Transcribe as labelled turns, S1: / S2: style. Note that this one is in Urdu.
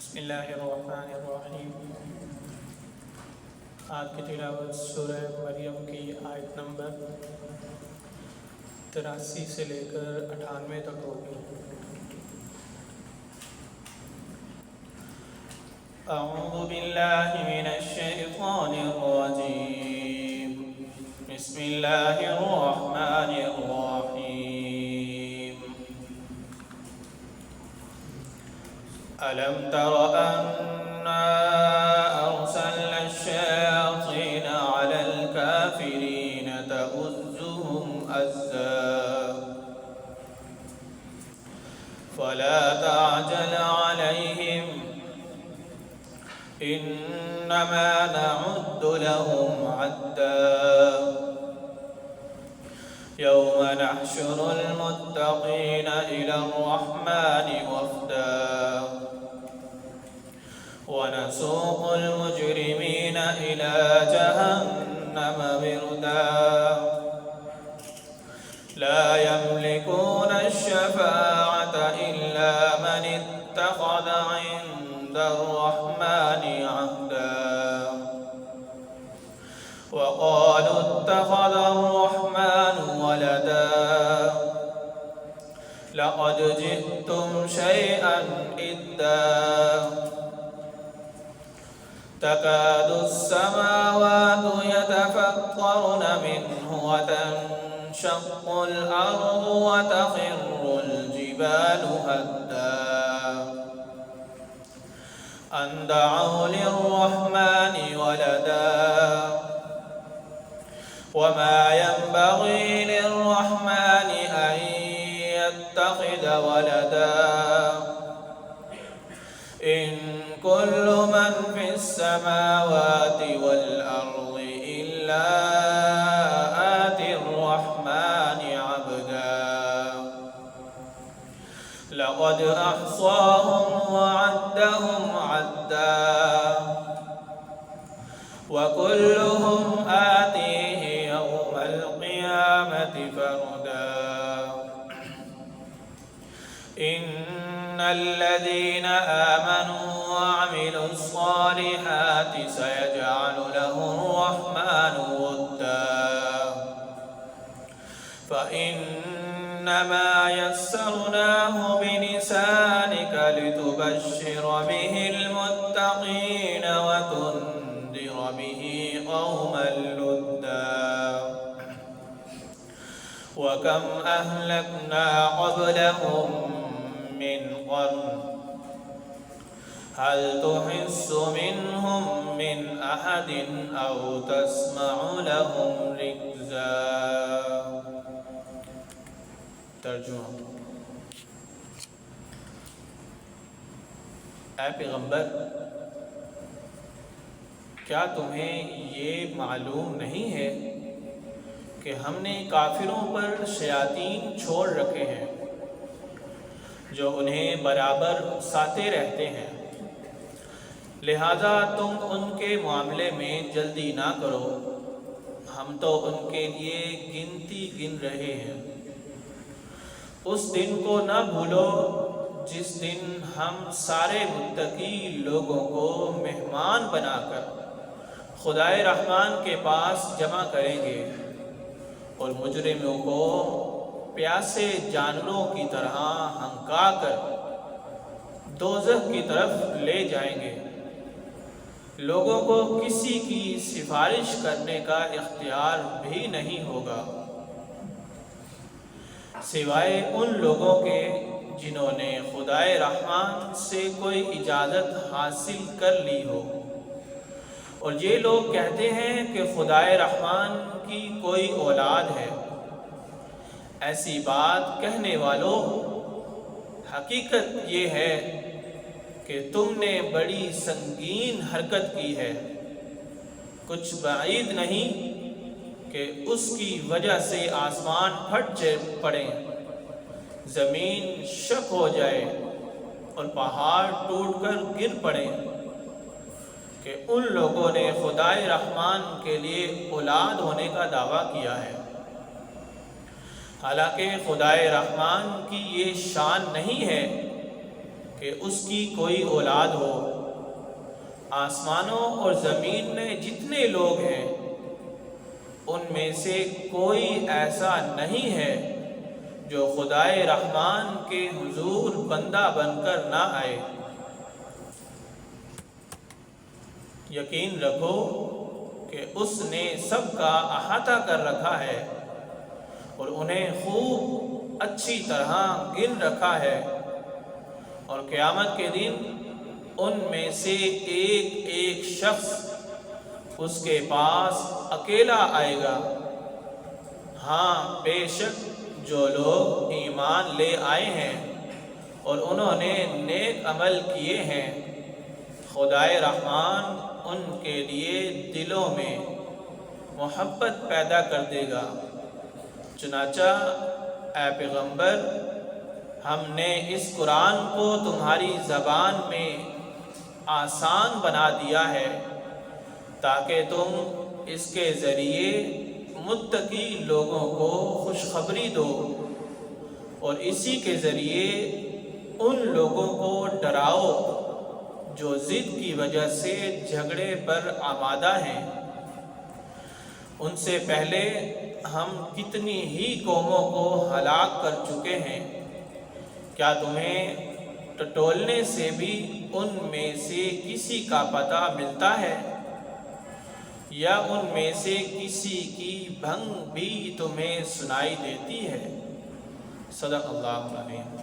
S1: بسم اللہ الرحمن الرحیم۔ آج کی تلاوت سورہ مریم کی آیت نمبر 83 سے لے کر 98 تک ہوگی۔ اعوذ باللہ من الشیطان الرجیم، بسم اللہ الرحمن الرحیم۔ ألم تر أنا أرسلنا الشياطين على الكافرين تؤزهم أزا فلا تعجل عليهم إنما نعد لهم عدا يوم نحشر المتقين إلى الرحمن وفدا ونسوق المجرمين إلى جهنم وردا لا يملكون الشفاعة إلا من اتخذ عند الرحمن عهدا وقالوا اتخذ الرحمن ولدا لقد جئتم شيئا إدا تكاد السماوات يتفطرن منه وتنشق الأرض وتخر الجبال هدا أن دعوا للرحمن ولدا وما ينبغي للرحمن أن يتخذ ولدا إن كل من في السماوات والأرض إلا آتي الرحمن عبدا لقد أحصاهم وعدهم عدا وكلهم آتيه يوم القيامة فردا إن الذين آمنوا وعملوا الصالحات سيجعل له الرحمن ودا فإنما يسرناه بلسانك لتبشر به المتقين وتنذر به قوما لدا وكم أهلكنا قبلهم من قرن هل تحس منهم من أحد أو تسمع لهم ركزا۔ ترجمہ: اے پیغمبر، کیا تمہیں یہ معلوم نہیں ہے کہ ہم نے کافروں پر شیاطین چھوڑ رکھے ہیں جو انہیں برابر ساتے رہتے ہیں، لہذا تم ان کے معاملے میں جلدی نہ کرو، ہم تو ان کے لیے گنتی گن رہے ہیں۔ اس دن کو نہ بھولو جس دن ہم سارے متقی لوگوں کو مہمان بنا کر خدائے رحمان کے پاس جمع کریں گے اور مجرموں کو پیاسے جانوروں کی طرح ہنکا کر دوزخ کی طرف لے جائیں گے۔ لوگوں کو کسی کی سفارش کرنے کا اختیار بھی نہیں ہوگا سوائے ان لوگوں کے جنہوں نے خدائے رحمان سے کوئی اجازت حاصل کر لی ہو، اور یہ لوگ کہتے ہیں کہ خدائے رحمان کی کوئی اولاد ہے۔ ایسی بات کہنے والوں، حقیقت یہ ہے کہ تم نے بڑی سنگین حرکت کی ہے، کچھ بعید نہیں کہ اس کی وجہ سے آسمان پھٹ پڑے، زمین شق ہو جائے اور پہاڑ ٹوٹ کر گر پڑے کہ ان لوگوں نے خدائے رحمان کے لیے اولاد ہونے کا دعویٰ کیا ہے۔ حالانکہ خدائے رحمان کی یہ شان نہیں ہے کہ اس کی کوئی اولاد ہو۔ آسمانوں اور زمین میں جتنے لوگ ہیں ان میں سے کوئی ایسا نہیں ہے جو خدائے رحمان کے حضور بندہ بن کر نہ آئے۔ یقین رکھو کہ اس نے سب کا احاطہ کر رکھا ہے اور انہیں خوب اچھی طرح گن رکھا ہے، اور قیامت کے دن ان میں سے ایک ایک شخص اس کے پاس اکیلا آئے گا۔ ہاں، بے شک جو لوگ ایمان لے آئے ہیں اور انہوں نے نیک عمل کیے ہیں، خدائے رحمان ان کے لیے دلوں میں محبت پیدا کر دے گا۔ چنانچہ اے پیغمبر، ہم نے اس قرآن کو تمہاری زبان میں آسان بنا دیا ہے تاکہ تم اس کے ذریعے متقی لوگوں کو خوشخبری دو اور اسی کے ذریعے ان لوگوں کو ڈراؤ جو ضد کی وجہ سے جھگڑے پر آمادہ ہیں۔ ان سے پہلے ہم کتنی ہی قوموں کو ہلاک کر چکے ہیں، کیا تمہیں ٹٹولنے سے بھی ان میں سے کسی کا پتہ ملتا ہے، یا ان میں سے کسی کی بھنگ بھی تمہیں سنائی دیتی ہے؟ صدق اللہ العظیم۔